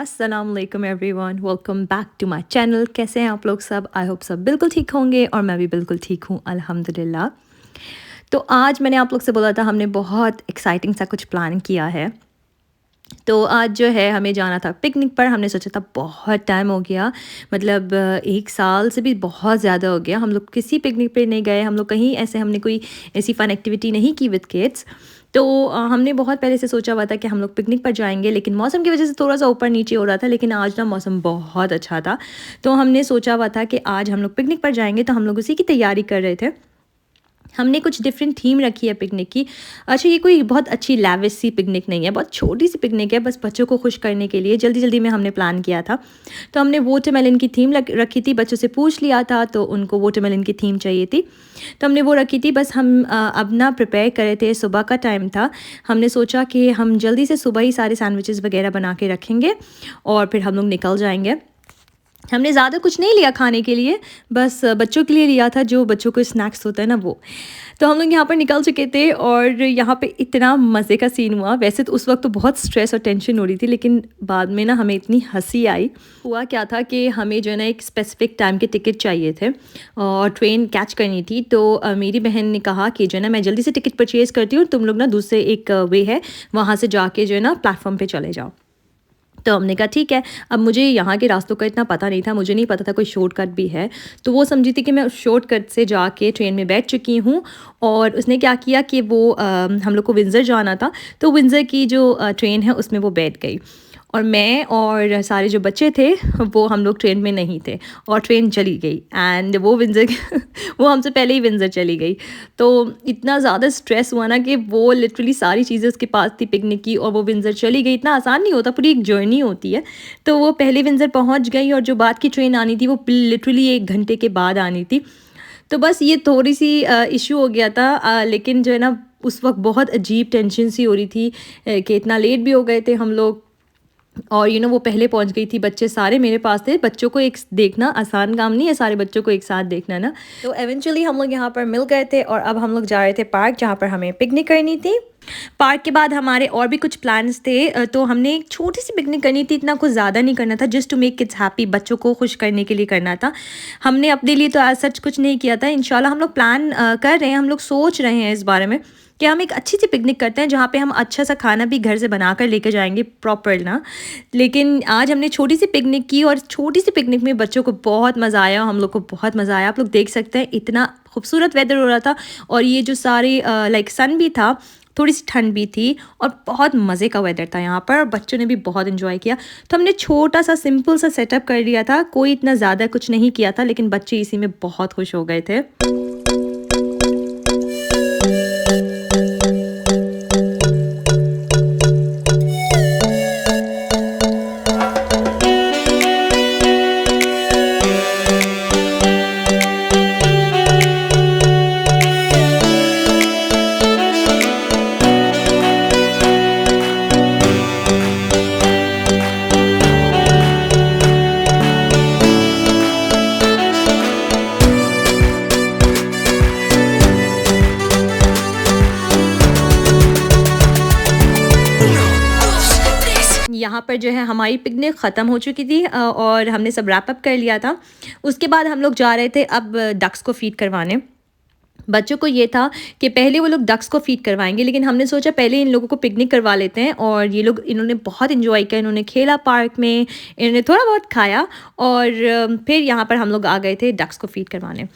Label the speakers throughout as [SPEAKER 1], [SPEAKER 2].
[SPEAKER 1] अस्सलाम वालेकुम everyone, welcome back to my channel. कैसे हैं आप लोग सब? आई होप सब बिल्कुल ठीक होंगे और मैं भी बिल्कुल ठीक हूँ अल्हम्दुलिल्लाह। तो आज मैंने आप लोग से बोला था हमने बहुत एक्साइटिंग सा कुछ प्लान किया है। तो आज जो है हमें जाना था पिकनिक पर। हमने सोचा था बहुत टाइम हो गया, मतलब 1 साल से भी बहुत ज़्यादा हो गया हम लोग किसी पिकनिक पे नहीं गए। हम लोग कहीं ऐसे हमने कोई ऐसी फ़न एक्टिविटी नहीं की विद किड्स। तो हमने बहुत पहले से सोचा हुआ था कि हम लोग पिकनिक पर जाएंगे, लेकिन मौसम की वजह से थोड़ा सा ऊपर नीचे हो रहा था। लेकिन आज ना मौसम बहुत अच्छा था, तो हमने सोचा हुआ था कि आज हम लोग पिकनिक पर जाएंगे। तो हम लोग उसी की तैयारी कर रहे थे। हमने कुछ डिफरेंट थीम रखी है पिकनिक की। अच्छा, ये कोई बहुत अच्छी लैविश सी पिकनिक नहीं है, बहुत छोटी सी पिकनिक है, बस बच्चों को खुश करने के लिए जल्दी जल्दी में हमने प्लान किया था। तो हमने वाटरमेलन की थीम रखी थी। बच्चों से पूछ लिया था तो उनको वाटरमेलन की थीम चाहिए थी, तो हमने वो रखी थी। बस हम अब ना प्रिपेयर कर रहे थे, सुबह का टाइम था। हमने सोचा कि हम जल्दी से सुबह ही सारे सैंडविचेस वगैरह बना के रखेंगे और फिर हम लोग निकल जाएंगे। हमने ज़्यादा कुछ नहीं लिया खाने के लिए, बस बच्चों के लिए लिया था, जो बच्चों को स्नैक्स होता है ना वो। तो हम लोग यहाँ पर निकल चुके थे और यहाँ पे इतना मज़े का सीन हुआ। वैसे तो उस वक्त तो बहुत स्ट्रेस और टेंशन हो रही थी, लेकिन बाद में ना हमें इतनी हंसी आई। हुआ क्या था कि हमें जो है ना एक स्पेसिफिक टाइम के टिकट चाहिए थे और ट्रेन कैच करनी थी। तो मेरी बहन ने कहा कि जो है ना मैं जल्दी से टिकट परचेज़ करती हूँ, तुम लोग ना दूसरे एक वे है वहाँ से जाके जो है ना प्लेटफॉर्म पर चले जाओ। तो हमने कहा ठीक है। अब मुझे यहाँ के रास्तों का इतना पता नहीं था, मुझे नहीं पता था कोई शॉर्टकट भी है। तो वो समझी थी कि मैं उस शॉर्टकट से जाके ट्रेन में बैठ चुकी हूँ। और उसने क्या किया कि वो हम लोग को विंज़र जाना था, तो विंज़र की जो ट्रेन है उसमें वो बैठ गई। और मैं और सारे जो बच्चे थे वो हम लोग ट्रेन में नहीं थे और ट्रेन चली गई। एंड वो विंज़र वो हमसे पहले ही विंज़र चली गई। तो इतना ज़्यादा स्ट्रेस हुआ ना कि वो लिटरली सारी चीज़ें उसके पास थी पिकनिक की, और वो विंज़र चली गई। इतना आसान नहीं होता, पूरी एक जर्नी होती है। तो वो पहले विंज़र पहुंच गई और जो बाद की ट्रेन आनी थी वो लिटरली 1 घंटे के बाद आनी थी। तो बस ये थोड़ी सी इशू हो गया था। लेकिन जो है ना उस वक्त बहुत अजीब टेंशन सी हो रही थी कि इतना लेट भी हो गए थे हम लोग। और वो पहले पहुंच गई थी, बच्चे सारे मेरे पास थे। बच्चों को एक देखना आसान काम नहीं है, सारे बच्चों को एक साथ देखना ना। तो एवेंचुअली हम लोग यहाँ पर मिल गए थे और अब हम लोग जा रहे थे पार्क, जहाँ पर हमें पिकनिक करनी थी। पार्क के बाद हमारे और भी कुछ प्लान्स थे। तो हमने एक छोटी सी पिकनिक करनी थी, इतना कुछ ज़्यादा नहीं करना था, just to make kids happy, बच्चों को खुश करने के लिए करना था। हमने अपने लिए तो आज सच कुछ नहीं किया था। इंशाल्लाह हम लोग प्लान कर रहे हैं, हम लोग सोच रहे हैं इस बारे में कि हम एक अच्छी सी पिकनिक करते हैं, जहाँ पे हम अच्छा सा खाना भी घर से बना कर लेकर जाएंगे प्रॉपर ना। लेकिन आज हमने छोटी सी पिकनिक की और छोटी सी पिकनिक में बच्चों को बहुत मज़ा आया, हम लोग को बहुत मज़ा आया। आप लोग देख सकते हैं इतना खूबसूरत वेदर हो रहा था और ये जो सारे लाइक सन भी था, थोड़ी सी ठंड भी थी और बहुत मज़े का वेदर था यहाँ पर। बच्चों ने भी बहुत इन्जॉय किया। तो हमने छोटा सा सिंपल सा सेटअप कर लिया था, कोई इतना ज़्यादा कुछ नहीं किया था, लेकिन बच्चे इसी में बहुत खुश हो गए थे। यहाँ पर जो है हमारी पिकनिक ख़त्म हो चुकी थी और हमने सब रैप अप कर लिया था। उसके बाद हम लोग जा रहे थे अब डक्स को फीड करवाने। बच्चों को ये था कि पहले वो लोग डक्स को फीड करवाएंगे, लेकिन हमने सोचा पहले इन लोगों को पिकनिक करवा लेते हैं। और ये लोग, इन्होंने बहुत इन्जॉय किया, इन्होंने खेला पार्क में, इन्होंने थोड़ा बहुत खाया और फिर यहाँ पर हम लोग आ गए थे डक्स को फीड करवाने।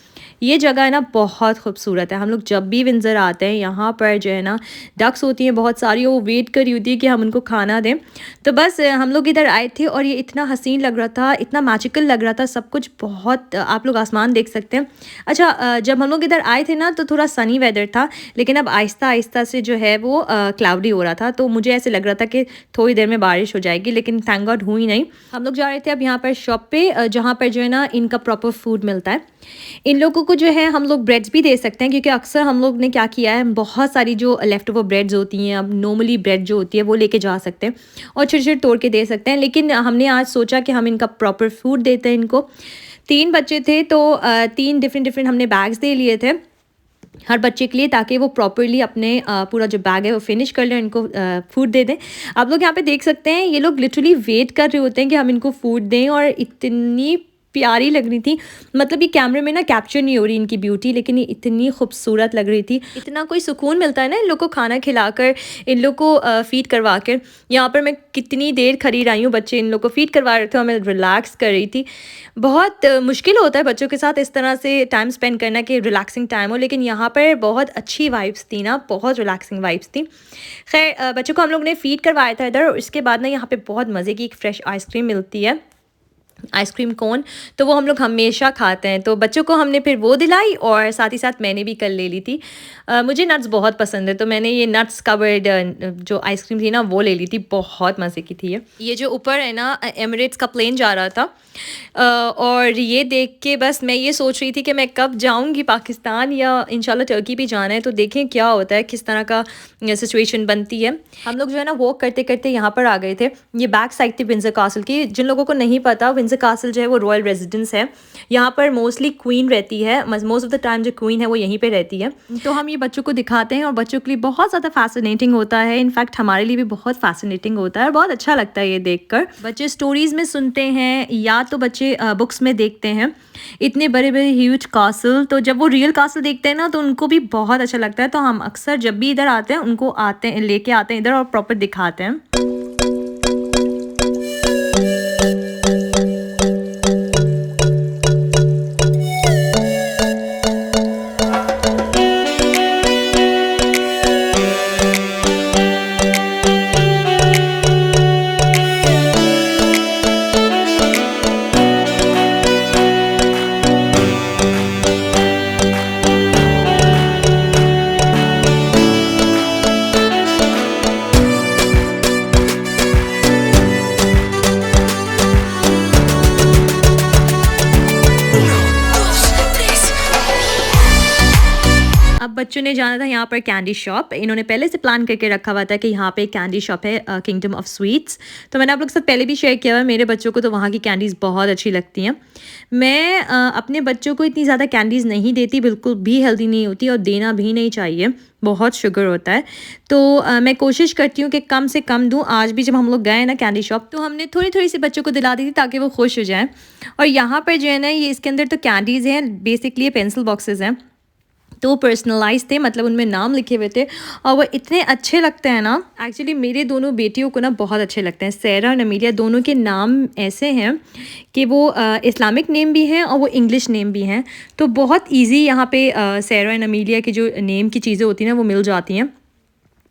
[SPEAKER 1] ये जगह है ना बहुत खूबसूरत है। हम लोग जब भी विंज़र आते हैं यहाँ पर जो है ना डक्स होती हैं बहुत सारी, वो वेट कर रही होती है कि हम उनको खाना दें। तो बस हम लोग इधर आए थे और ये इतना हसीन लग रहा था, इतना मैजिकल लग रहा था सब कुछ, बहुत। आप लोग आसमान देख सकते हैं। अच्छा, जब हम लोग इधर आए थे ना तो थोड़ा सनी वेदर था, लेकिन अब आहिस्ता आहिस्ता से जो है वो क्लाउडी हो रहा था। तो मुझे ऐसे लग रहा था कि थोड़ी देर में बारिश हो जाएगी, लेकिन थैंक गॉड हुई नहीं। हम लोग जा रहे थे अब यहाँ पर शॉप पे, जहाँ पर जो है ना इनका प्रॉपर फूड मिलता है। इन लोगों को जो है हम लोग ब्रेड्स भी दे सकते हैं, क्योंकि अक्सर हम लोग ने क्या किया है, बहुत सारी जो लेफ्ट ओवर ब्रेड्स होती हैं, अब नॉर्मली ब्रेड जो होती है वो लेके जा सकते हैं और छोटे छोटे तोड़ के दे सकते हैं। लेकिन हमने आज सोचा कि हम इनका प्रॉपर फूड देते हैं इनको। 3 बच्चे थे तो 3 डिफरेंट हमने बैग्स दे लिए थे। हर बच्चे के लिए, ताकि वो प्रॉपरली अपने पूरा जो बैग है वो फिनिश कर लें, इनको फूड दे दें। आप लोग यहाँ पे देख सकते हैं ये लोग लिटरली वेट कर रहे होते हैं कि हम इनको फूड दें, और इतनी प्यारी लग रही थी। मतलब ये कैमरे में ना कैप्चर नहीं हो रही इनकी ब्यूटी, लेकिन ये इतनी खूबसूरत लग रही थी। इतना कोई सुकून मिलता है ना इन लोग को खाना खिलाकर, इन लोग को फ़ीड करवा कर। यहाँ पर मैं कितनी देर खड़ी रही हूँ, बच्चे इन लोग को फ़ीड करवा रहे थे और मैं रिलैक्स कर रही थी। बहुत मुश्किल होता है बच्चों के साथ इस तरह से टाइम स्पेंड करना कि रिलैक्सिंग टाइम हो, लेकिन यहाँ पर बहुत अच्छी वाइब्स थी ना, बहुत रिलैक्सिंग वाइब्स थी। खैर बच्चों को हम लोग ने फ़ीड करवाया था इधर, और इसके बाद ना यहाँ पे बहुत मज़े की एक फ़्रेश आइसक्रीम मिलती है, आइसक्रीम कोन। तो वो हम लोग हमेशा खाते हैं, तो बच्चों को हमने फिर वो दिलाई, और साथ ही साथ मैंने भी कल ले ली थी। मुझे नट्स बहुत पसंद है, तो मैंने ये नट्स कवर्ड जो आइसक्रीम थी ना वो ले ली थी। बहुत मज़े की थी ये जो ऊपर है ना एमिरेट्स का प्लेन जा रहा था। और ये देख के बस मैं ये सोच रही थी कि मैं कब जाऊंगी पाकिस्तान, या इंशाल्लाह टर्की भी जाना है, तो देखें क्या होता है, किस तरह का सिचुएशन बनती है। हम लोग जो है ना वॉक करते करते यहाँ पर आ गए थे। ये बैक साइड थी विंडसर कासल की। जिन लोगों को नहीं पता, विंडसर कासल जो है वो रॉयल रेजिडेंस है। यहाँ पर मोस्टली क्वीन रहती है, मोस्ट ऑफ द टाइम जो क्वीन है वो यहीं पे रहती है। तो हम ये बच्चों को दिखाते हैं, और बच्चों के लिए बहुत ज़्यादा फैसिनेटिंग होता है। इनफैक्ट हमारे लिए भी बहुत फैसिनेटिंग होता है, और बहुत अच्छा लगता है ये देखकर। बच्चे स्टोरीज़ में सुनते हैं, या तो बच्चे बुक्स में देखते हैं इतने बड़े बड़े ह्यूज कासल, तो जब वो रियल कासल देखते हैं ना तो उनको भी बहुत अच्छा लगता है। तो हम अक्सर जब भी इधर आते हैं उनको लेके आते हैं इधर, और प्रॉपर दिखाते हैं। अब बच्चों ने जाना था यहाँ पर कैंडी शॉप। इन्होंने पहले से प्लान करके रखा हुआ था कि यहाँ पे कैंडी शॉप है, किंगडम ऑफ स्वीट्स। तो मैंने आप लोग के साथ पहले भी शेयर किया हुआ है, मेरे बच्चों को तो वहाँ की कैंडीज़ बहुत अच्छी लगती हैं। मैं अपने बच्चों को इतनी ज़्यादा कैंडीज़ नहीं देती, बिल्कुल भी हेल्दी नहीं होती, और देना भी नहीं चाहिए, बहुत शुगर होता है। तो मैं कोशिश करती हूँ कि कम से कम दूँ। आज भी जब हम लोग गए ना कैंडी शॉप, तो हमने थोड़ी थोड़ी सी बच्चों को दिला दी थी ताकि वो खुश हो जाएँ। और यहाँ पर जो है ना, ये इसके अंदर तो कैंडीज़ हैं, बेसिकली ये पेंसिल बॉक्सेस हैं, तो पर्सनलाइज थे, मतलब उनमें नाम लिखे हुए थे, और वो इतने अच्छे लगते हैं ना। एक्चुअली मेरे दोनों बेटियों को ना बहुत अच्छे लगते हैं। सैरा और नमीलिया दोनों के नाम ऐसे हैं कि वो इस्लामिक नेम भी हैं और वो इंग्लिश नेम भी हैं। तो बहुत इजी यहाँ पे सैरा और नमीलिया की जो नेम की चीज़ें होती हैं ना वो मिल जाती हैं।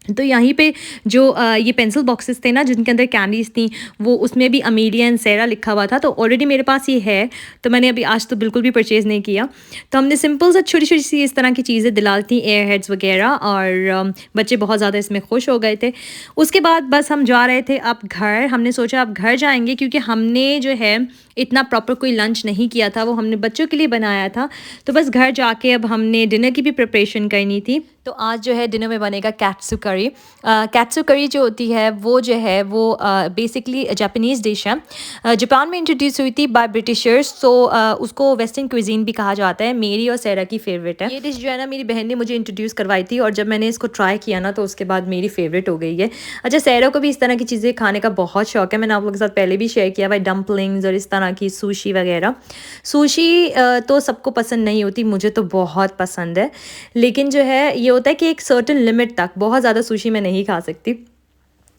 [SPEAKER 1] तो यहीं पे जो ये पेंसिल बॉक्सेस थे ना जिनके अंदर कैंडीज़ थी, वो उसमें भी अमीलिया एंड सैरा लिखा हुआ था। तो ऑलरेडी मेरे पास ये है, तो मैंने अभी आज तो बिल्कुल भी परचेज़ नहीं किया। तो हमने सिंपल सा छोटी छोटी सी इस तरह की चीज़ें दिला थी, एयर हेड्स वगैरह, और बच्चे बहुत ज़्यादा इसमें खुश हो गए थे। उसके बाद बस हम जा रहे थे अब घर। हमने सोचा अब घर जाएंगे, क्योंकि हमने जो है इतना प्रॉपर कोई लंच नहीं किया था, वो हमने बच्चों के लिए बनाया था। तो बस घर जाके अब हमने डिनर की भी प्रिपरेशन करनी थी। तो आज जो है डिनर में बनेगा कैट्सू करी। कैट्सू करी जो होती है वो बेसिकली जापानीज़ डिश है। जापान में इंट्रोड्यूस हुई थी बाय ब्रिटिशर्स, तो उसको वेस्टर्न क्विजीन भी कहा जाता है। मेरी और सैरा की फेवरेट है ये डिश। जो है ना मेरी बहन ने मुझे इंट्रोड्यूस करवाई थी, और जब मैंने इसको ट्राई किया ना तो उसके बाद मेरी फेवरेट हो गई है। अच्छा, सैरा को भी इस तरह की चीज़ें खाने का बहुत शौक है। मैंने आप लोगों के साथ पहले भी शेयर किया भाई, डम्पलिंग्स और इस तरह की सुशी वगैरह। सुशी तो सबको पसंद नहीं होती, मुझे तो बहुत पसंद है, लेकिन जो है ये होता है कि एक सर्टेन लिमिट तक, बहुत ज़्यादा सुशी मैं नहीं खा सकती।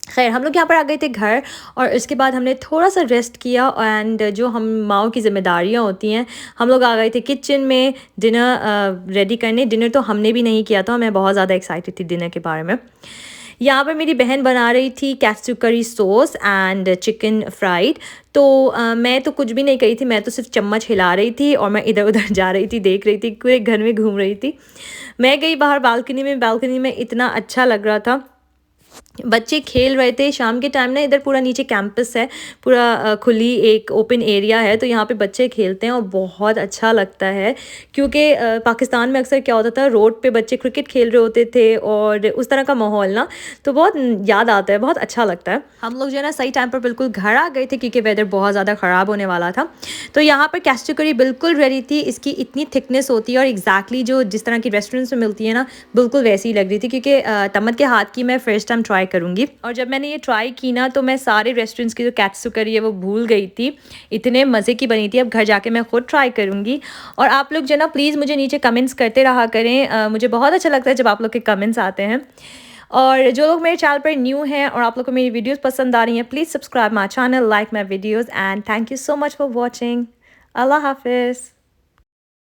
[SPEAKER 1] खैर हम लोग यहाँ पर आ गए थे घर, और इसके बाद हमने थोड़ा सा रेस्ट किया, एंड जो हम माओ की ज़िम्मेदारियाँ होती हैं, हम लोग आ गए थे किचन में डिनर रेडी करने। डिनर तो हमने भी नहीं किया था, मैं बहुत ज़्यादा एक्साइटेड थी डिनर के बारे में। यहाँ पर मेरी बहन बना रही थी कैट्सू curry sauce and chicken fried. तो मैं तो कुछ भी नहीं करी थी, मैं तो सिर्फ चम्मच हिला रही थी, और मैं इधर उधर जा रही थी, देख रही थी, पूरे घर में घूम रही थी। मैं गई बाहर बालकनी में इतना अच्छा लग रहा था। बच्चे खेल रहे थे शाम के टाइम ना। इधर पूरा नीचे कैंपस है, पूरा खुली एक ओपन एरिया है, तो यहाँ पे बच्चे खेलते हैं और बहुत अच्छा लगता है। क्योंकि पाकिस्तान में अक्सर क्या होता था, रोड पे बच्चे क्रिकेट खेल रहे होते थे और उस तरह का माहौल ना, तो बहुत याद आता है, बहुत अच्छा लगता है। हम लोग जो है ना सही टाइम पर बिल्कुल घर आ गए थे क्योंकि वेदर बहुत ज़्यादा ख़राब होने वाला था। तो यहाँ पर कैस्टर करी बिल्कुल रेडी थी। इसकी इतनी थिकनेस होती है और एग्जैक्टली जो जिस तरह की रेस्टोरेंट्स में मिलती है ना, बिल्कुल वैसी ही लग रही थी। क्योंकि तमत के हाथ की मैं फर्स्ट टाइम ट्राई करूँगी, और जब मैंने ये ट्राई की ना तो मैं सारे रेस्टोरेंट्स की जो कैट्सु करी है वो भूल गई थी, इतने मज़े की बनी थी। अब घर जाके मैं खुद ट्राई करूँगी। और आप लोग जो ना प्लीज़ मुझे नीचे कमेंट्स करते रहा करें, मुझे बहुत अच्छा लगता है जब आप लोग के कमेंट्स आते हैं। और जो लोग मेरे चैनल पर न्यू हैं और आप लोग को मेरी वीडियोस पसंद आ रही हैं, please subscribe my channel, like my videos, and thank you so much for watching. अल्लाह हाफिज़।